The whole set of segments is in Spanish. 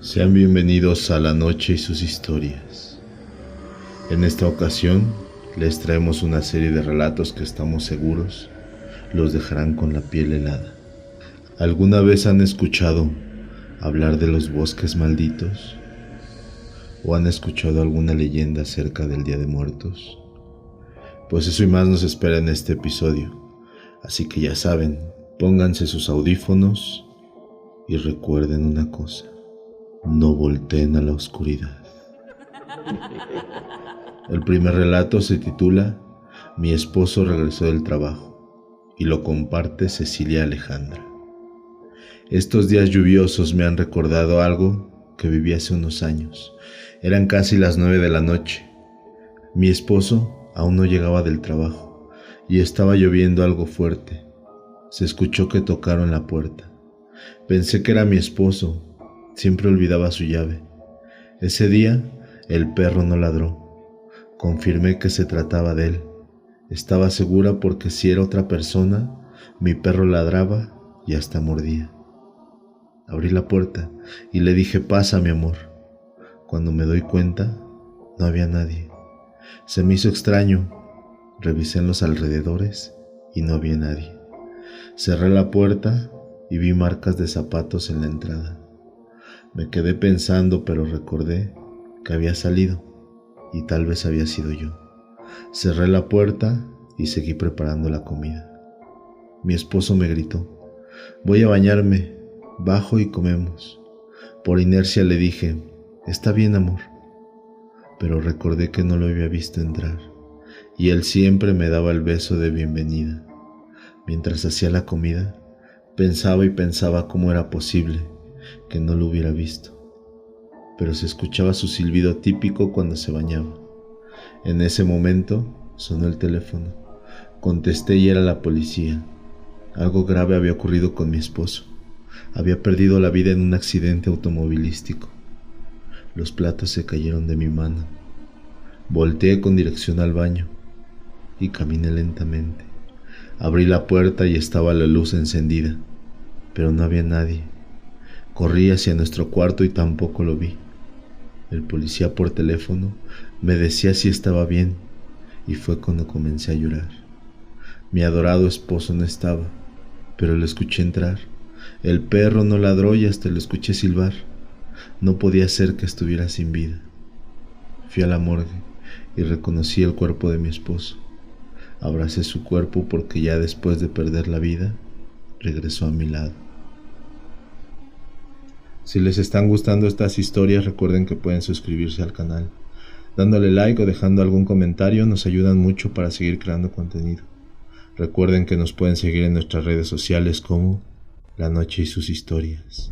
Sean bienvenidos a La Noche y sus historias. En esta ocasión les traemos una serie de relatos que estamos seguros los dejarán con la piel helada. ¿Alguna vez han escuchado hablar de los bosques malditos? ¿O han escuchado alguna leyenda acerca del Día de Muertos? Pues eso y más nos espera en este episodio. Así que ya saben, pónganse sus audífonos y recuerden una cosa: no volteen a la oscuridad. El primer relato se titula Mi esposo regresó del trabajo y lo comparte Cecilia Alejandra. Estos días lluviosos me han recordado algo que viví hace unos años. Eran casi las 9 de la noche. Mi esposo aún no llegaba del trabajo y estaba lloviendo algo fuerte. Se escuchó que tocaron la puerta. Pensé que era mi esposo. Siempre olvidaba su llave. Ese día el perro no ladró. Confirmé que se trataba de él. Estaba segura porque si era otra persona, mi perro ladraba y hasta mordía. Abrí la puerta y le dije: pasa, mi amor. Cuando me doy cuenta, no había nadie. Se me hizo extraño. Revisé en los alrededores y no había nadie. Cerré la puerta y vi marcas de zapatos en la entrada. Me quedé pensando, pero recordé que había salido y tal vez había sido yo. Cerré la puerta y seguí preparando la comida. Mi esposo me gritó: voy a bañarme, bajo y comemos. Por inercia le dije: está bien, amor. Pero recordé que no lo había visto entrar y él siempre me daba el beso de bienvenida. Mientras hacía la comida, pensaba y pensaba cómo era posible que no lo hubiera visto, pero se escuchaba su silbido típico cuando se bañaba. En ese momento sonó el teléfono. Contesté y era la policía. Algo grave había ocurrido con mi esposo. Había perdido la vida en un accidente automovilístico. Los platos se cayeron de mi mano. Volteé con dirección al baño y caminé lentamente. Abrí la puerta y estaba la luz encendida, pero no había nadie. Corrí hacia nuestro cuarto y tampoco lo vi. El policía por teléfono me decía si estaba bien y fue cuando comencé a llorar. Mi adorado esposo no estaba, pero lo escuché entrar. El perro no ladró y hasta lo escuché silbar. No podía ser que estuviera sin vida. Fui a la morgue y reconocí el cuerpo de mi esposo. Abracé su cuerpo porque ya después de perder la vida, regresó a mi lado. Si les están gustando estas historias, recuerden que pueden suscribirse al canal. Dándole like o dejando algún comentario nos ayudan mucho para seguir creando contenido. Recuerden que nos pueden seguir en nuestras redes sociales como La Noche y sus historias.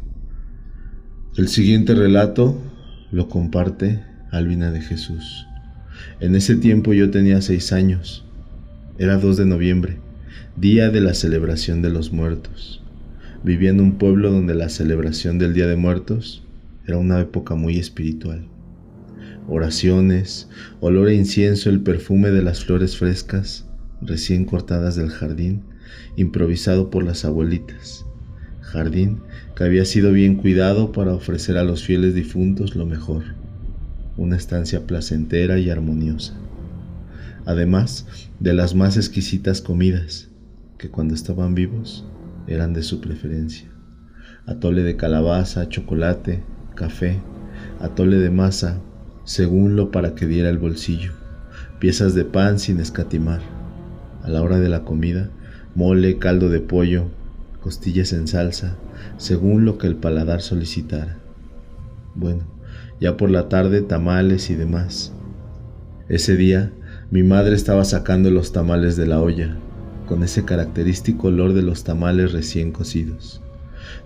El siguiente relato lo comparte Albina de Jesús. En ese tiempo yo tenía 6 años. Era 2 de noviembre, día de la celebración de los muertos. Vivía en un pueblo donde la celebración del Día de Muertos era una época muy espiritual. Oraciones, olor a incienso, el perfume de las flores frescas, recién cortadas del jardín, improvisado por las abuelitas. Jardín que había sido bien cuidado para ofrecer a los fieles difuntos lo mejor. Una estancia placentera y armoniosa. Además de las más exquisitas comidas, que cuando estaban vivos eran de su preferencia. Atole de calabaza, chocolate, café, atole de masa, según lo para que diera el bolsillo, piezas de pan sin escatimar. A la hora de la comida, mole, caldo de pollo, costillas en salsa, según lo que el paladar solicitara. Bueno, ya por la tarde tamales y demás. Ese día, mi madre estaba sacando los tamales de la olla, con ese característico olor de los tamales recién cocidos.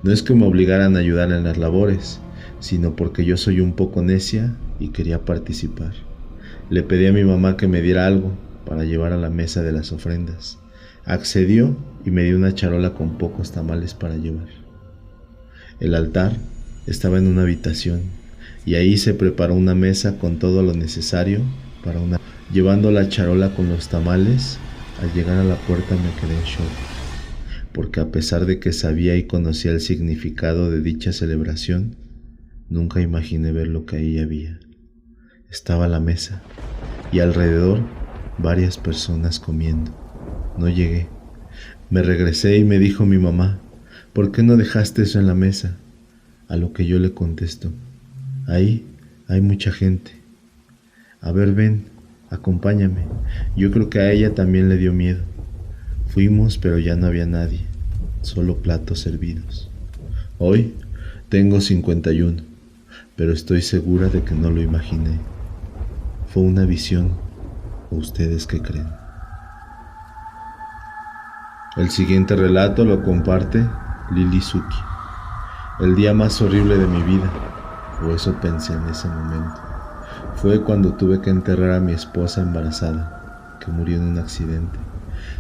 No es que me obligaran a ayudar en las labores, sino porque yo soy un poco necia y quería participar. Le pedí a mi mamá que me diera algo para llevar a la mesa de las ofrendas. Accedió y me dio una charola con pocos tamales para llevar. El altar estaba en una habitación y ahí se preparó una mesa con todo lo necesario para una... Llevando la charola con los tamales, al llegar a la puerta me quedé en shock, porque a pesar de que sabía y conocía el significado de dicha celebración, nunca imaginé ver lo que ahí había. Estaba la mesa y alrededor varias personas comiendo. No llegué. Me regresé y me dijo mi mamá: ¿por qué no dejaste eso en la mesa? A lo que yo le contesto: ahí hay mucha gente. A ver, ven, acompáñame. Yo creo que a ella también le dio miedo. Fuimos, pero ya no había nadie, solo platos servidos. Hoy tengo 51, pero estoy segura de que no lo imaginé. ¿Fue una visión o ustedes qué creen? El siguiente relato lo comparte Lili Suki. El día más horrible de mi vida, o eso pensé en ese momento, fue cuando tuve que enterrar a mi esposa embarazada, que murió en un accidente.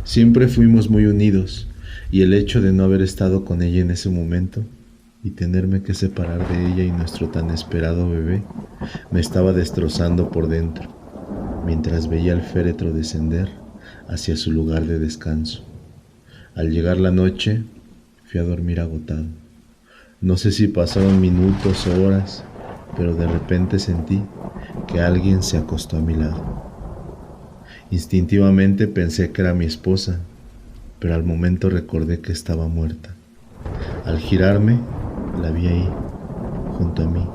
Siempre fuimos muy unidos, y el hecho de no haber estado con ella en ese momento y tenerme que separar de ella y nuestro tan esperado bebé me estaba destrozando por dentro, mientras veía el féretro descender hacia su lugar de descanso. Al llegar la noche, fui a dormir agotado. No sé si pasaron minutos o horas, pero de repente sentí que alguien se acostó a mi lado. Instintivamente pensé que era mi esposa, pero al momento recordé que estaba muerta. Al girarme, la vi ahí, junto a mí.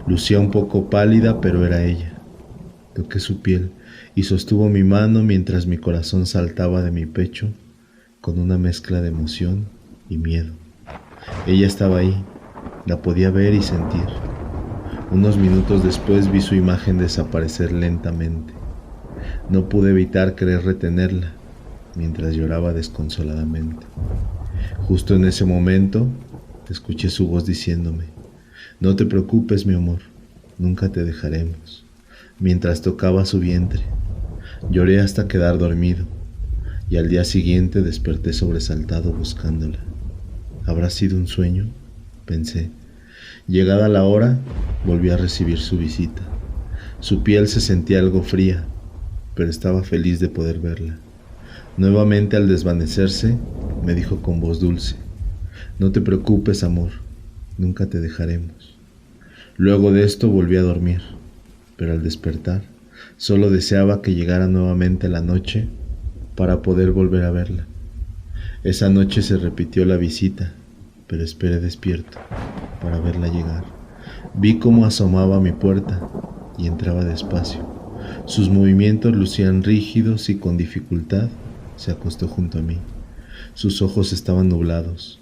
Lucía un poco pálida, pero era ella. Toqué su piel y sostuvo mi mano mientras mi corazón saltaba de mi pecho con una mezcla de emoción y miedo. Ella estaba ahí, la podía ver y sentir. Unos minutos después vi su imagen desaparecer lentamente. No pude evitar querer retenerla mientras lloraba desconsoladamente. Justo en ese momento escuché su voz diciéndome: no te preocupes, mi amor, nunca te dejaremos, mientras tocaba su vientre. Lloré hasta quedar dormido y al día siguiente desperté sobresaltado buscándola. ¿Habrá sido un sueño?, pensé. Llegada la hora, volví a recibir su visita. Su piel se sentía algo fría, pero estaba feliz de poder verla. Nuevamente, al desvanecerse, me dijo con voz dulce: no te preocupes, amor, nunca te dejaremos. Luego de esto volví a dormir, pero al despertar solo deseaba que llegara nuevamente la noche para poder volver a verla. Esa noche se repitió la visita, pero esperé despierto para verla llegar. Vi cómo asomaba a mi puerta y entraba despacio. Sus movimientos lucían rígidos y con dificultad se acostó junto a mí. Sus ojos estaban nublados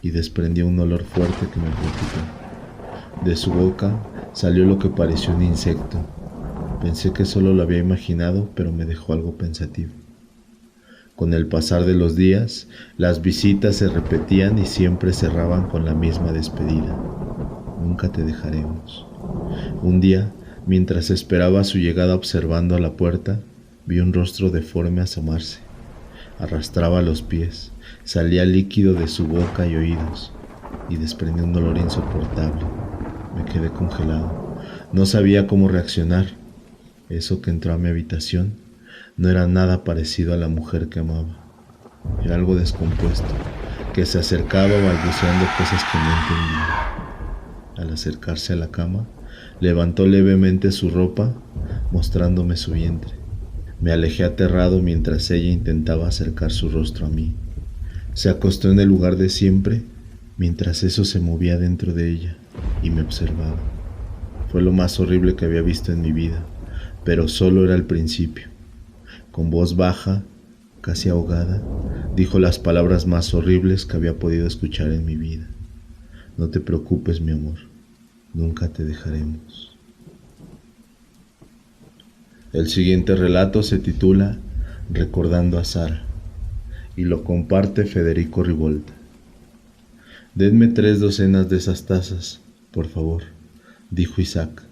y desprendía un olor fuerte que me preocupó. De su boca salió lo que pareció un insecto. Pensé que solo lo había imaginado, pero me dejó algo pensativo. Con el pasar de los días, las visitas se repetían y siempre cerraban con la misma despedida: nunca te dejaremos. Un día, mientras esperaba su llegada observando a la puerta, vi un rostro deforme asomarse. Arrastraba los pies, salía líquido de su boca y oídos, y desprendía un dolor insoportable. Me quedé congelado. No sabía cómo reaccionar. Eso que entró a mi habitación no era nada parecido a la mujer que amaba. Era algo descompuesto, que se acercaba balbuceando cosas que no entendía. Al acercarse a la cama, levantó levemente su ropa, mostrándome su vientre. Me alejé aterrado mientras ella intentaba acercar su rostro a mí. Se acostó en el lugar de siempre, mientras eso se movía dentro de ella y me observaba. Fue lo más horrible que había visto en mi vida, pero solo era el principio. Con voz baja, casi ahogada, dijo las palabras más horribles que había podido escuchar en mi vida: no te preocupes, mi amor, nunca te dejaremos. El siguiente relato se titula Recordando a Sara y lo comparte Federico Rivolta. Denme 3 docenas de esas tazas, por favor, dijo Isaac.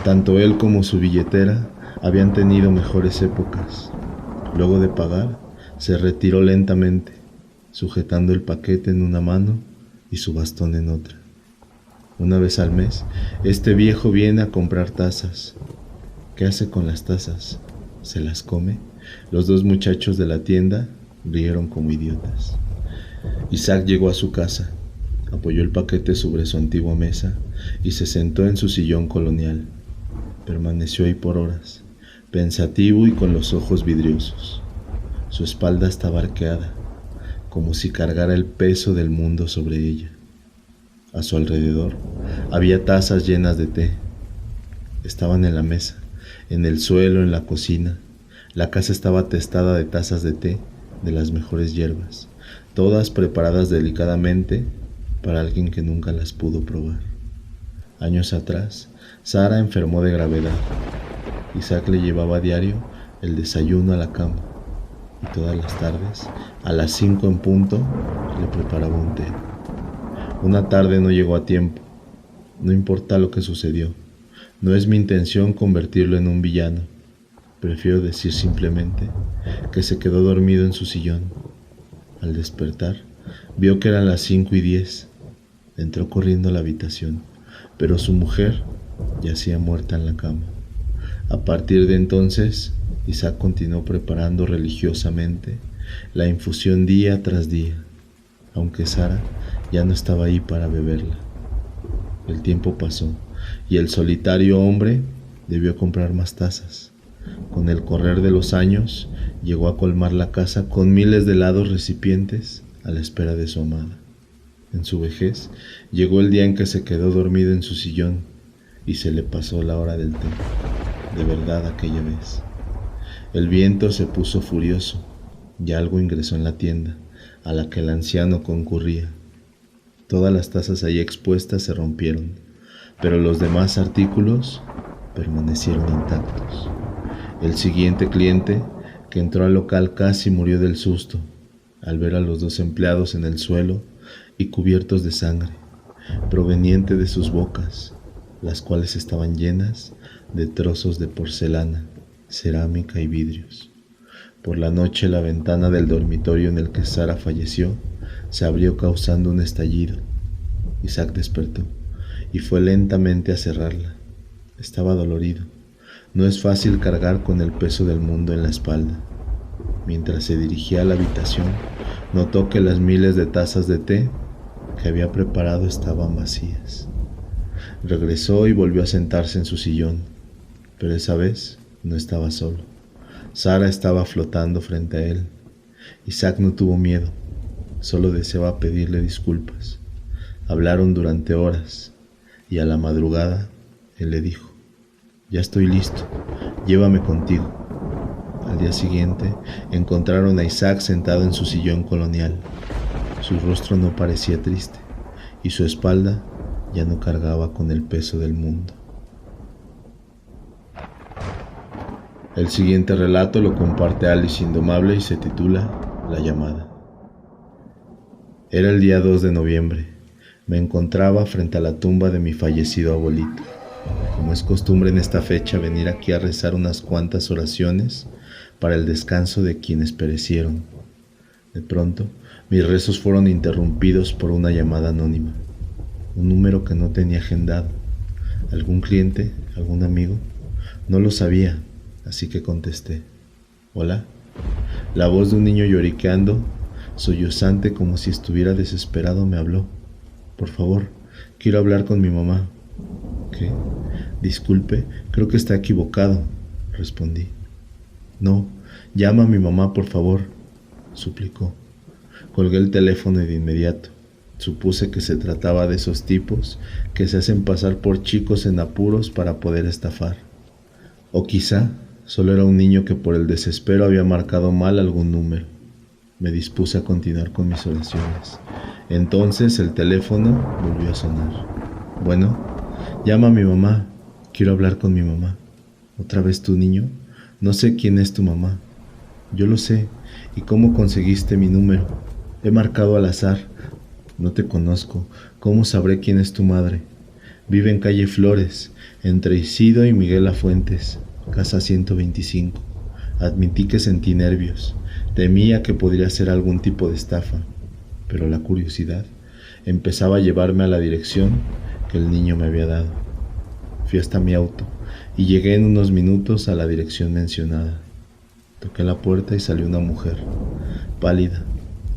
Tanto él como su billetera habían tenido mejores épocas. Luego de pagar, Se retiró lentamente, sujetando el paquete en una mano y su bastón en otra. Una vez al mes, este viejo viene a comprar tazas. ¿Qué hace con las tazas? ¿Se las come? Los dos muchachos de la tienda rieron como idiotas. Isaac llegó a su casa, apoyó el paquete sobre su antigua mesa y se sentó en su sillón colonial. Permaneció ahí por horas, pensativo y con los ojos vidriosos. Su espalda estaba arqueada, como si cargara el peso del mundo sobre ella. A su alrededor había tazas llenas de té. Estaban en la mesa, en el suelo, en la cocina. La casa estaba atestada de tazas de té de las mejores hierbas, todas preparadas delicadamente para alguien que nunca las pudo probar. Años atrás, Sara enfermó de gravedad. Isaac le llevaba a diario el desayuno a la cama y todas las tardes, a las 5 en punto, le preparaba un té. Una tarde no llegó a tiempo. No importa lo que sucedió. No es mi intención convertirlo en un villano. Prefiero decir simplemente que se quedó dormido en su sillón. Al despertar, vio que eran las 5:10. Entró corriendo a la habitación, pero su mujer yacía muerta en la cama. A partir de entonces, Isaac continuó preparando religiosamente la infusión día tras día, aunque Sara ya no estaba ahí para beberla. El tiempo pasó y el solitario hombre debió comprar más tazas. Con el correr de los años, llegó a colmar la casa con miles de helados recipientes a la espera de su amada. En su vejez, llegó el día en que se quedó dormido en su sillón y se le pasó la hora del té. De verdad, aquella vez. El viento se puso furioso y algo ingresó en la tienda a la que el anciano concurría. Todas las tazas allí expuestas se rompieron, pero los demás artículos permanecieron intactos. El siguiente cliente, que entró al local, casi murió del susto al ver a los dos empleados en el suelo y cubiertos de sangre proveniente de sus bocas, las cuales estaban llenas de trozos de porcelana, cerámica y vidrios. Por la noche, la ventana del dormitorio en el que Sara falleció se abrió causando un estallido. Isaac despertó y fue lentamente a cerrarla. Estaba dolorido. No es fácil cargar con el peso del mundo en la espalda. Mientras se dirigía a la habitación, notó que las miles de tazas de té que había preparado estaban vacías. Regresó y volvió a sentarse en su sillón, pero esa vez no estaba solo. Sara estaba flotando frente a él. Isaac no tuvo miedo, solo deseaba pedirle disculpas. Hablaron durante horas y a la madrugada él le dijo: «Ya estoy listo, llévame contigo». Al día siguiente encontraron a Isaac sentado en su sillón colonial. Su rostro no parecía triste y su espalda ya no cargaba con el peso del mundo. El siguiente relato lo comparte Alice Indomable y se titula La llamada. Era el día 2 de noviembre. Me encontraba frente a la tumba de mi fallecido abuelito. Como es costumbre en esta fecha venir aquí a rezar unas cuantas oraciones para el descanso de quienes perecieron. De pronto, mis rezos fueron interrumpidos por una llamada anónima, un número que no tenía agendado. ¿Algún cliente? ¿Algún amigo? No lo sabía, así que contesté. ¿Hola? La voz de un niño lloriqueando, sollozante como si estuviera desesperado, me habló. Por favor, quiero hablar con mi mamá. ¿Qué? Disculpe, creo que está equivocado, respondí. No, llama a mi mamá, por favor, suplicó. Colgué el teléfono y de inmediato supuse que se trataba de esos tipos que se hacen pasar por chicos en apuros para poder estafar. O quizá solo era un niño que por el desespero había marcado mal algún número. Me dispuse a continuar con mis oraciones. Entonces el teléfono volvió a sonar. Bueno, llama a mi mamá. Quiero hablar con mi mamá. ¿Otra vez tu niño? No sé quién es tu mamá. Yo lo sé. ¿Y cómo conseguiste mi número? He marcado al azar. No te conozco. ¿Cómo sabré quién es tu madre? Vive en calle Flores, entre Isidro y Miguel Lafuentes, casa 125. Admití que sentí nervios, Temía que podría ser algún tipo de estafa, pero la curiosidad empezaba a llevarme a la dirección que el niño me había dado. Fui hasta mi auto y llegué en unos minutos a la dirección mencionada. Toqué la puerta y salió una mujer, pálida,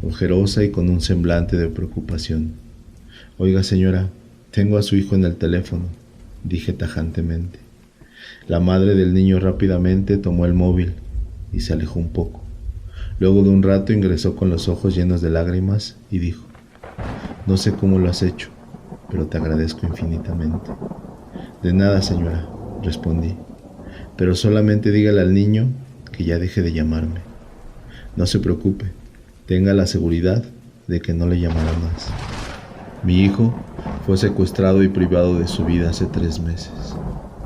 ojerosa y con un semblante de preocupación. «Oiga, señora, tengo a su hijo en el teléfono», dije tajantemente. La madre del niño rápidamente tomó el móvil y se alejó un poco. Luego de un rato ingresó con los ojos llenos de lágrimas y dijo: «No sé cómo lo has hecho, pero te agradezco infinitamente». «De nada, señora», respondí, «pero solamente dígale al niño que ya deje de llamarme. No se preocupe, tenga la seguridad de que no le llamará más. Mi hijo fue secuestrado y privado de su vida hace 3 meses».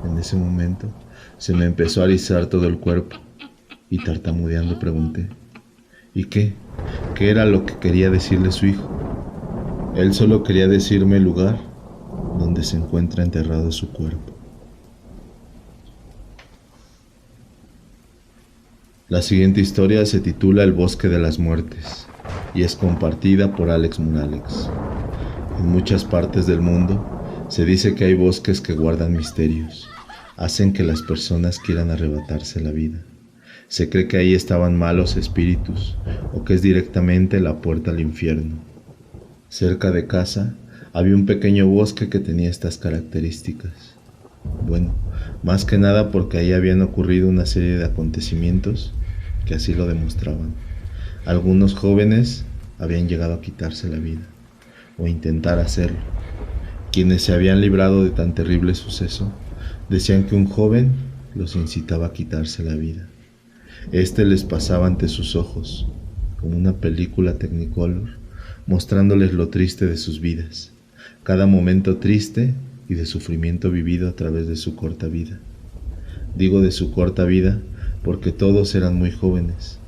En ese momento se me empezó a erizar todo el cuerpo y tartamudeando pregunté: «¿Y qué? ¿Qué era lo que quería decirle su hijo?». Él solo quería decirme el lugar donde se encuentra enterrado su cuerpo. La siguiente historia se titula El Bosque de las Muertes y es compartida por Alex Morales. En muchas partes del mundo se dice que hay bosques que guardan misterios, hacen que las personas quieran arrebatarse la vida. Se cree que ahí estaban malos espíritus o que es directamente la puerta al infierno. Cerca de casa había un pequeño bosque que tenía estas características. Bueno, más que nada porque ahí habían ocurrido una serie de acontecimientos que así lo demostraban. Algunos jóvenes habían llegado a quitarse la vida o intentar hacerlo. Quienes se habían librado de tan terrible suceso decían que un joven los incitaba a quitarse la vida. Este les pasaba ante sus ojos, como una película Technicolor, mostrándoles lo triste de sus vidas, cada momento triste y de sufrimiento vivido a través de su corta vida. Digo de su corta vida porque todos eran muy jóvenes,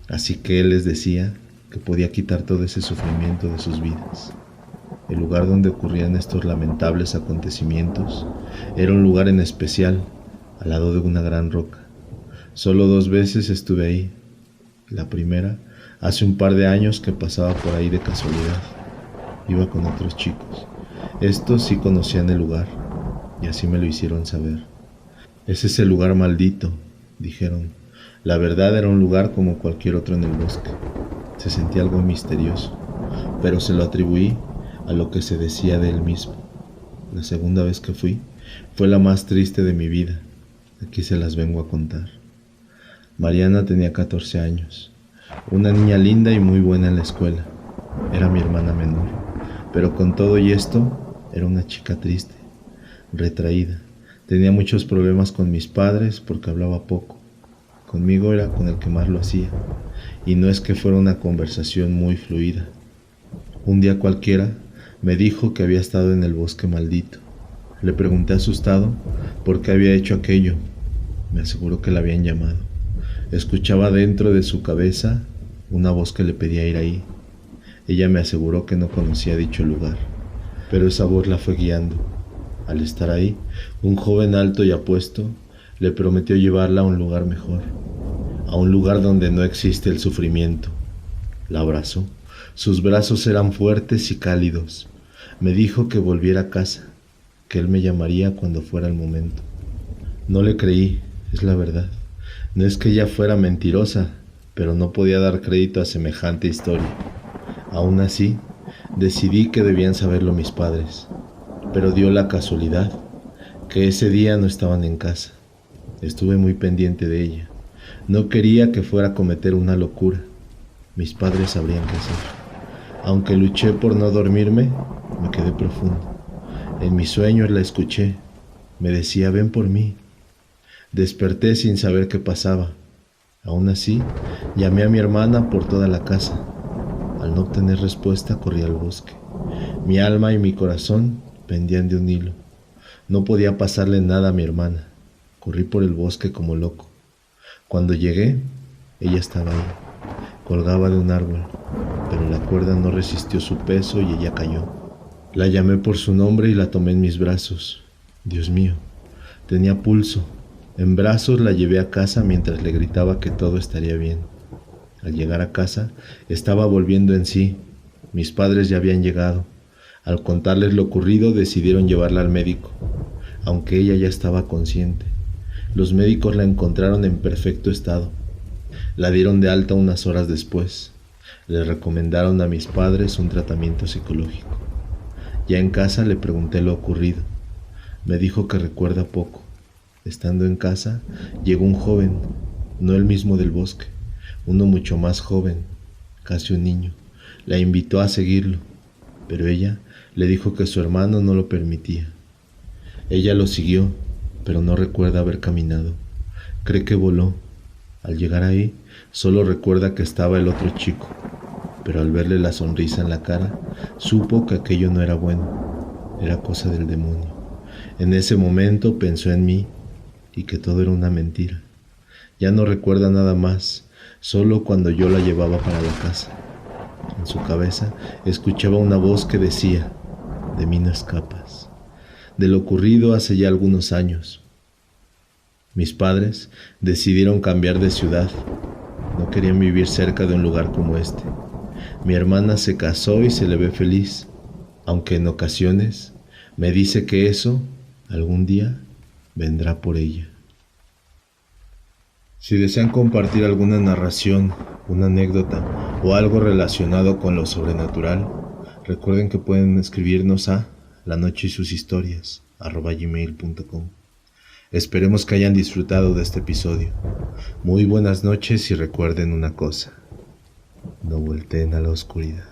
así que él les decía que podía quitar todo ese sufrimiento de sus vidas. El lugar donde ocurrían estos lamentables acontecimientos era un lugar en especial, al lado de una gran roca. Solo 2 veces estuve ahí. La primera, hace un par de años que pasaba por ahí de casualidad. Iba con otros chicos. Estos sí conocían el lugar, y así me lo hicieron saber. «Ese es el lugar maldito», dijeron. La verdad era un lugar como cualquier otro en el bosque. Se sentía algo misterioso, pero se lo atribuí a lo que se decía de él mismo. La segunda vez que fui fue la más triste de mi vida. Aquí se las vengo a contar. Mariana tenía 14 años, una niña linda y muy buena en la escuela. Era mi hermana menor, pero con todo y esto, era una chica triste, retraída. Tenía muchos problemas con mis padres porque hablaba poco. Conmigo era con el que más lo hacía, y no es que fuera una conversación muy fluida. Un día cualquiera me dijo que había estado en el bosque maldito. Le pregunté asustado por qué había hecho aquello. Me aseguró que la habían llamado. Escuchaba dentro de su cabeza una voz que le pedía ir ahí. Ella me aseguró que no conocía dicho lugar, pero esa voz la fue guiando. Al estar ahí, un joven alto y apuesto le prometió llevarla a un lugar mejor, a un lugar donde no existe el sufrimiento. La abrazó. Sus brazos eran fuertes y cálidos. Me dijo que volviera a casa, que él me llamaría cuando fuera el momento. No le creí, es la verdad. No es que ella fuera mentirosa, pero no podía dar crédito a semejante historia. Aún así, decidí que debían saberlo mis padres, pero dio la casualidad que ese día no estaban en casa. Estuve muy pendiente de ella. No quería que fuera a cometer una locura. Mis padres sabrían qué hacer. Aunque luché por no dormirme, me quedé profundo. En mis sueños la escuché. Me decía: «Ven por mí». Desperté sin saber qué pasaba. Aún así, llamé a mi hermana por toda la casa. Al no obtener respuesta, corrí al bosque. Mi alma y mi corazón pendían de un hilo. No podía pasarle nada a mi hermana. Corrí por el bosque como loco. Cuando llegué, ella estaba ahí. Colgaba de un árbol, pero la cuerda no resistió su peso y ella cayó. La llamé por su nombre y la tomé en mis brazos. Dios mío, tenía pulso. En brazos la llevé a casa mientras le gritaba que todo estaría bien. Al llegar a casa, estaba volviendo en sí. Mis padres ya habían llegado. Al contarles lo ocurrido, decidieron llevarla al médico, aunque ella ya estaba consciente. Los médicos la encontraron en perfecto estado. La dieron de alta unas horas después. Le recomendaron a mis padres un tratamiento psicológico. Ya en casa le pregunté lo ocurrido. Me dijo que recuerda poco. Estando en casa, llegó un joven, no el mismo del bosque, uno mucho más joven, casi un niño. La invitó a seguirlo, pero ella le dijo que su hermano no lo permitía. Ella lo siguió, pero no recuerda haber caminado. Cree que voló. Al llegar ahí, solo recuerda que estaba el otro chico, pero al verle la sonrisa en la cara, supo que aquello no era bueno, era cosa del demonio. En ese momento pensó en mí y que todo era una mentira. Ya no recuerda nada más, solo cuando yo la llevaba para la casa. En su cabeza escuchaba una voz que decía: de mí no escapas. De lo ocurrido hace ya algunos años. Mis padres decidieron cambiar de ciudad. No querían vivir cerca de un lugar como este. Mi hermana se casó y se le ve feliz, aunque en ocasiones me dice que eso algún día vendrá por ella. Si desean compartir alguna narración, una anécdota o algo relacionado con lo sobrenatural, recuerden que pueden escribirnos a lanocheysushistorias@gmail.com. Esperemos que hayan disfrutado de este episodio. Muy buenas noches y recuerden una cosa: no volteen a la oscuridad.